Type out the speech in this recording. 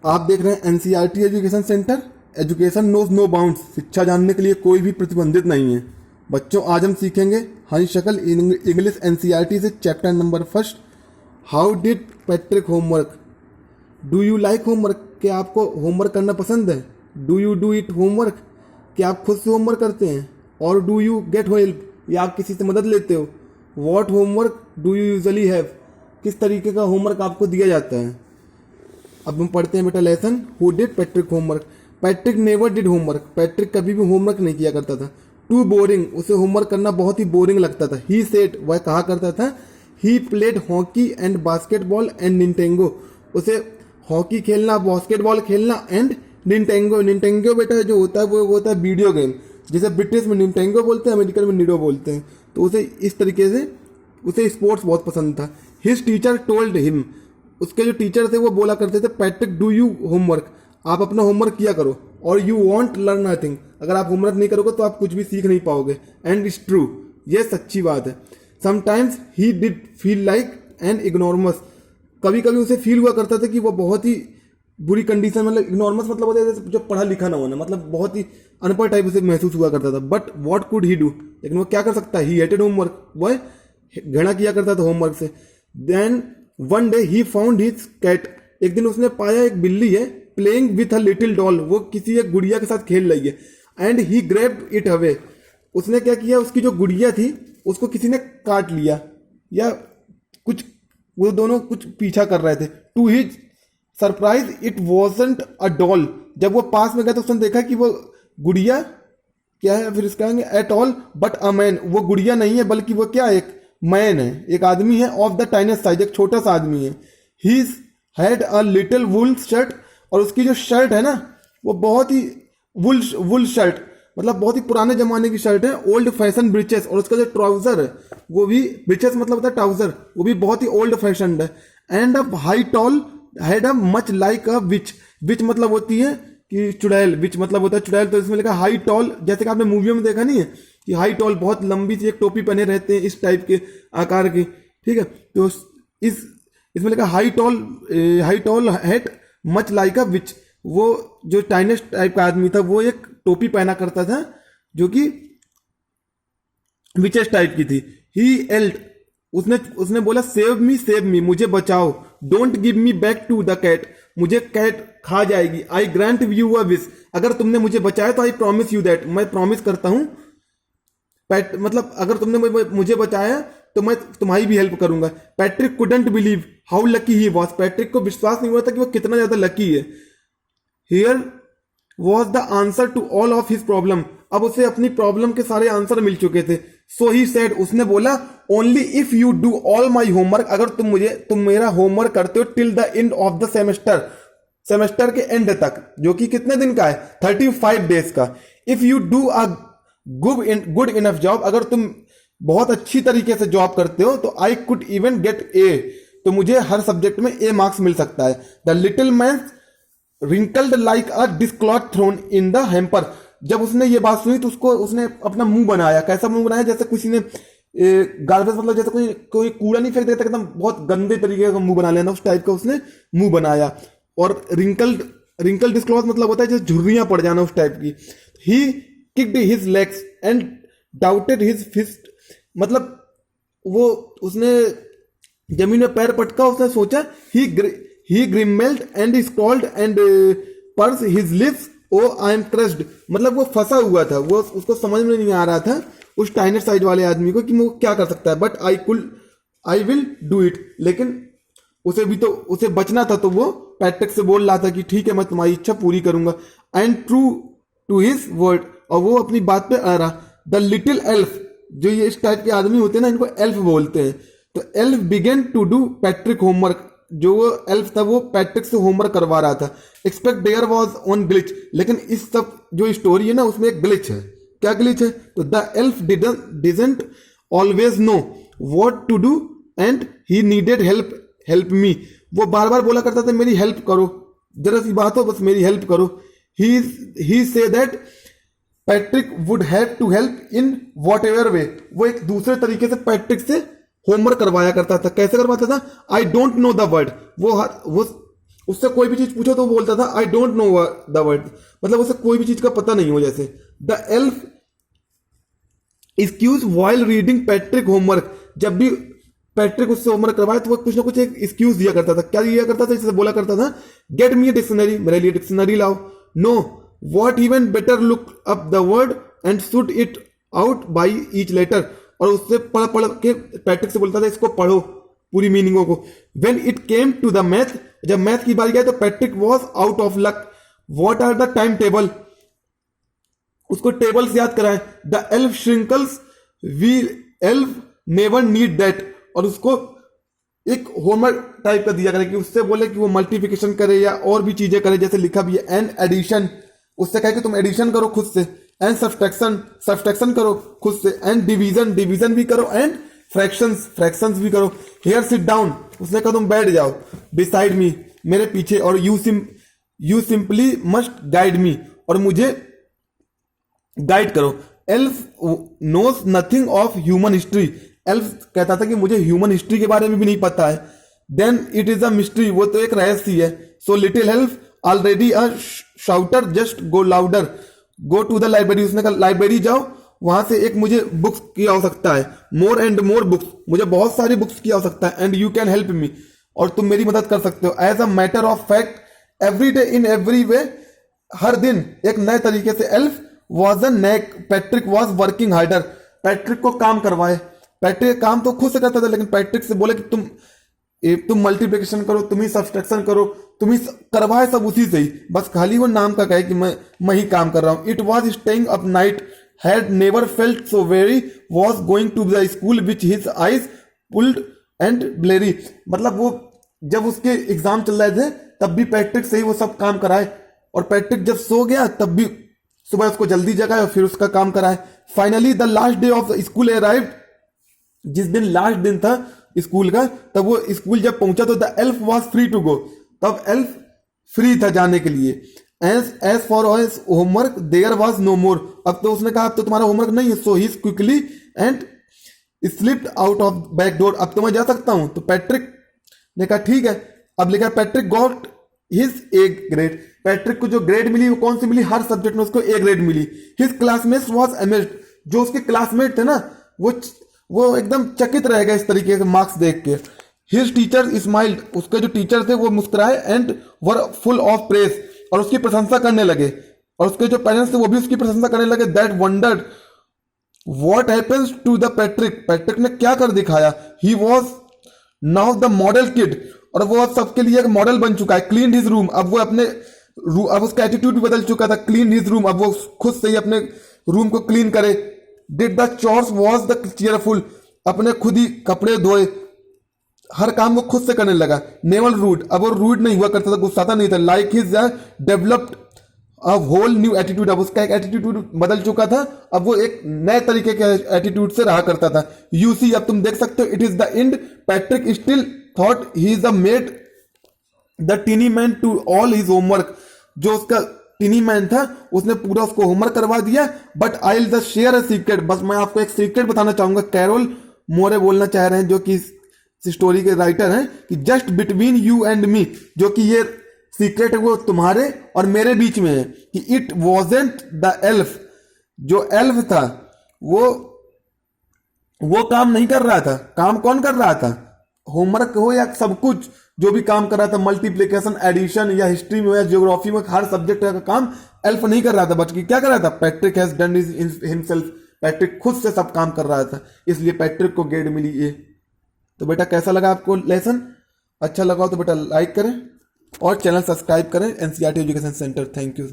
आप देख रहे हैं NCERT education centre. Education knows no bounds. शिक्षा जानने के लिए कोई भी प्रतिबंधित नहीं है। बच्चों, आज हम सीखेंगे हरी शक्ल इंग्लिश एनसीईआरटी से chapter number first, how did Patrick homework. Do you like homework? क्या आपको होमवर्क करना पसंद है? Do you do it homework? क्या आप खुद से होमवर्क करते हैं? और डू यू गेट हेल्प? या आप किसी से मदद लेते हो? What homework do you usually have? किस तरीके का होमवर्क आपको दिया जाता है? अब हम पढ़ते हैं बेटा lesson. Who did Patrick homework? Patrick never did homework. Patrick कभी भी होमवर्क नहीं किया करता था। टू बोरिंग, उसे होमवर्क करना बहुत ही बोरिंग लगता था। ही सेड, वह कहा करता था, he played hockey and basketball and Nintendo. उसे हॉकी खेलना, बास्केटबॉल खेलना एंड निंटेंगो। निंटेंगो बेटा जो होता है वो होता है वीडियो गेम, जिसे ब्रिटिश में निंटेंगो बोलते हैं, अमेरिकन में निडो बोलते हैं। तो उसे इस तरीके से उसे स्पोर्ट्स बहुत पसंद था। हिज टीचर टोल्ड हिम, उसके जो टीचर थे वो बोला करते थे, पैट्रिक डू यू होमवर्क, आप अपना होमवर्क किया करो। और यू वॉन्ट लर्न नथिंग, अगर आप होमवर्क नहीं करोगे तो आप कुछ भी सीख नहीं पाओगे। एंड इट्स ट्रू, ये सच्ची बात है। Sometimes he did feel like an ignoramus, कभी कभी उसे फील हुआ करता था कि वो बहुत ही बुरी कंडीशन, मतलब इग्नोरमस मतलब होता है जो पढ़ा लिखा ना होना, मतलब बहुत ही अनपढ़ टाइप उसे महसूस हुआ करता था। But what could he do, लेकिन वो क्या कर सकता है? ही हेटेड होमवर्क, वह घृणा किया करता था होमवर्क से। Then one day he found his cat, एक दिन उसने पाया एक बिल्ली है, playing with a little doll, वो किसी एक गुड़िया के साथ खेल रही है। And he grabbed it away, उसने क्या किया, उसकी जो गुड़िया थी उसको किसी ने काट लिया, या कुछ वो दोनों कुछ पीछा कर रहे थे। To his surprise it wasn't a doll, जब वो पास में गया तो उसने देखा कि वो गुड़िया क्या है, फिर इसका at all but a man, वो गुड़िया नहीं है बल्कि वो क्या, एक मैन है, एक आदमी है। ऑफ द टाइनेस्ट साइज, एक छोटा सा आदमी है। He had a little wool shirt, और उसकी जो शर्ट है ना वो बहुत ही वुल शर्ट, मतलब बहुत ही पुराने जमाने की शर्ट है। ओल्ड फैशन ब्रिचेस, और उसका जो ट्राउजर है वो भी, ब्रिचेस मतलब होता है ट्राउजर, वो भी बहुत ही ओल्ड फैशन है। And a high tall hat a much like a witch, witch मतलब होती है कि चुड़ैल, विच मतलब होता है चुड़ैल। तो इसमें लिखा हाई टॉल, जैसे कि आपने मूवियों में देखा नहीं है कि हाई टॉल बहुत लंबी सी एक टोपी पहने रहते हैं इस टाइप के आकार की, ठीक है। तो इसमें लिखा high tall hat much like a witch, वो जो टाइनेस्ट टाइप का आदमी था वो एक टोपी पहना करता था जो कि विचेस टाइप की थी। ही एल्ड, उसने बोला सेव मी, मुझे बचाओ। Don't give me back to the cat, मुझे कैट खा जाएगी। I grant you a wish, अगर तुमने मुझे बचाया तो आई प्रॉमिस यू दैट, मैं प्रॉमिस करता हूं, मतलब अगर तुमने मुझे बचाया तो मैं तुम्हारी भी हेल्प करूंगा। Patrick couldn't believe how lucky he was, Patrick को विश्वास नहीं हुआ था कि वो कितना ज्यादा लकी है। Here was the answer to all of his problem, अब उसे अपनी प्रॉब्लम के सारे आंसर मिल चुके थे। सो ही सेड, उसने बोला, only if you do all my homework, अगर तुम मेरा होमवर्क करते हो till the end of the semester के एंड तक, जो कि कितने दिन का है, 35 डेज का। If you do a good enough job, अगर तुम बहुत अच्छी तरीके से जॉब करते हो तो आई कुड इवन गेट ए, तो मुझे हर सब्जेक्ट में ए मार्क्स मिल सकता है। The little man wrinkled like a dishcloth thrown in the hamper, जब उसने ये बात सुनी तो उसने अपना मुंह बनाया। कैसा मुंह बनाया? जैसे किसी ने गार्बेज, मतलब जैसे कोई कूड़ा नहीं फेंक देता, एकदम बहुत गंदे तरीके का मुंह बना लेना, उस टाइप का उसने मुंह बनाया। और रिंकल डिस्क्लॉथ मतलब होता है जैसे झुर्रियां पड़ जाना, उस टाइप की। He kicked his legs and doubted his fist, मतलब वो उसने जमीन में पैर पटका, उसने सोचा। He grumbled and scowled and pursed his lips, oh I am crushed, मतलब वो फंसा हुआ था, वो उसको समझ में नहीं आ रहा था उस टाइनर साइज वाले आदमी को कि वो क्या कर सकता है। But I will do it, लेकिन उसे बचना था, तो वो पैट्रिक से बोल रहा था कि ठीक है मैं तुम्हारी इच्छा पूरी करूंगा। And true to his word, और वो अपनी बात पे आ रहा। द लिटिल एल्फ, जो ये इस टाइप के आदमी होते हैं ना, इनको एल्फ बोलते हैं। तो elf begin to do Patrick homework, जो वो एल्फ था वो पैट्रिक से होमवर्क करवा रहा था। Expect there was on glitch, लेकिन इस सब जो स्टोरी है ना उसमें एक ग्लिच है। क्या ग्लिच है? तो the elf didn't always know what to do and he needed help me, वो बार बार बोला करता था मेरी हेल्प करो, जरा सी बात हो बस मेरी हेल्प करो। He said that Patrick would have to help in whatever way, वो एक दूसरे तरीके से पैट्रिक से होमवर्क करवाया करता था। कैसे करवाता था? I don't know the word, वो उससे कोई भी चीज पूछो तो वो बोलता था I don't know the word, मतलब उसे कोई भी चीज का पता नहीं हो। जैसे the elf excuse while reading Patrick homework, जब भी पैट्रिक उससे होमवर्क करवाए तो वो कुछ ना कुछ एक एक्सक्यूज दिया करता था। क्या दिया करता था? जैसे बोला करता था गेट मी ए डिक्शनरी, मेरे लिए डिक्शनरी लाओ। No, what even better look up the word and sort it out by each letter, और उससे पढ़ पढ़ के पैट्रिक से बोलता था इसको पढ़ो पूरी मीनिंगों को। When it came to the math, जब मैथ की बारी गई तो Patrick was out of luck. What are the time table, उसको टेबल्स याद कराए। The elf shrinkles, we elf never need that, और उसको एक होमवर्क टाइप का दिया करे कि उससे बोले कि वो मल्टीप्लिकेशन करे या और भी चीजें करे, जैसे लिखा भी है। एंड एडिशन, उससे कहे कि तुम एडिशन करो खुद से। एंड सब्सट्रैक्शन, सब्सट्रैक्शन करो खुद से। एंड डिवीजन, डिवीजन भी करो। एंड फ्रैक्शंस, फ्रैक्शंस भी करो। हियर सिट डाउन, उसने कहा तुम बैठ जाओ बिसाइड मी, मेरे पीछे। और you simply must guide me, और मुझे गाइड करो। Elf knows nothing of human history, elf कहता था कि मुझे ह्यूमन हिस्ट्री के बारे में भी नहीं पता है। Then it is a mystery, वो तो एक रहस्य है। So little elf already a shouter, just go louder, go to the library, उसने कहा लाइब्रेरी जाओ, वहां से एक मुझे बुक्स की आवश्यकता है। मोर एंड मोर बुक्स, मुझे बहुत सारी बुक्स की आवश्यकता है। And you can help me, और तुम मेरी मदद कर सकते हो। As a matter of fact every day in every way, हर दिन एक नए तरीके से। Elf was a neck, Patrick was working harder, Patrick को काम करवाए। पैट्रिक काम तो खुद से करता था, लेकिन पैट्रिक से बोले कि तुम मल्टीप्लिकेशन करो, तुम ही सब्सट्रैक्शन करो, तुम ही करवाए सब उसी से ही, बस खाली वो नाम का कहे कि मैं ही काम कर रहा हूं। It was staying up night, had never felt so very, was going to the school which his eyes pulled and bleary, मतलब वो जब उसके एग्जाम चल रहे थे तब भी पैट्रिक से ही वो सब काम कराए, और पैट्रिक जब सो गया तब भी सुबह उसको जल्दी जगाए और फिर उसका काम कराए। Finally the last day of the school arrived, जिस दिन लास्ट दिन था स्कूल का, तब वो स्कूल जब पहुंचा तो the elf was free to go, तब एल्फ फ्री था जाने के लिए। As for his homework there was no more, अब तो उसने कहा अब तो तुम्हारा होमवर्क नहीं है। So he quickly and slipped out of back door, अब तो मैं जा सकता हूं। तो पैट्रिक ने कहा ठीक है। अब लिखा Patrick got his A grade, Patrick को जो ग्रेड मिली वो कौन सी मिली? हर सब्जेक्ट में उसको ए ग्रेड मिली। हिज क्लासमेट्स वॉज अमेज्ड, जो उसके क्लासमेट थे ना वो एकदम चकित रह गए इस तरीके के मार्क्स देख के। हिज टीचर स्माइल्ड, उसके जो टीचर थे वो मुस्कुराए। And were full of praise, और उसकी प्रशंसा करने लगे, और उसके जो पेरेंट्स थे वो भी उसकी प्रशंसा करने लगे। That wondered what happens to the Patrick, Patrick ने क्या कर दिखाया। He was now the model kid, और वो अब सबके लिए एक मॉडल बन चुका है। क्लीन हिज रूम, अब वो अब उसका एटीट्यूड भी बदल चुका था। क्लीन हिज रूम, अब वो खुद से ही अपने रूम को क्लीन करे। Did the chores was the cheerful, अपने खुद ही कपड़े धोए, हर काम वो खुद से करने लगा। नेवल रूड, अब वो रूड नहीं हुआ करता था, गुस्साता नहीं था। Like his developed a whole new attitude, अब उसका एक एटीट्यूड बदल चुका था, अब वो एक नए तरीके के एटीट्यूड से रहा करता था। यू सी, अब तुम देख सकते हो, it is the end, Patrick still thought he is the made the tiny man to all his homework, जो उसका टीनी मैन था उसने पूरा उसको होमवर्क करवा दिया। But I will just share a secret, बस मैं आपको एक सीक्रेट बताना चाहूंगा। कैरोल मोरे बोलना चाह रहे हैं, जो कि स्टोरी के राइटर हैं, कि just between you and me, जो कि ये सीक्रेट है वो तुम्हारे और मेरे बीच में है, कि इट वॉजेंट द एल्फ, जो एल्फ था वो काम नहीं कर रहा था। काम कौन कर रहा था? होमवर्क हो या सब कुछ जो भी काम कर रहा था, मल्टीप्लिकेशन, एडिशन, या हिस्ट्री में या ज्योग्राफी में, हर सब्जेक्ट का काम एल्फ नहीं कर रहा था, बल्कि क्या कर रहा था? Patrick has done himself, Patrick खुद से सब काम कर रहा था, इसलिए पैट्रिक को ग्रेड मिली ये। तो बेटा कैसा लगा आपको लेसन? अच्छा लगा हो तो बेटा लाइक करें और चैनल सब्सक्राइब करें NCERT education centre. Thank you.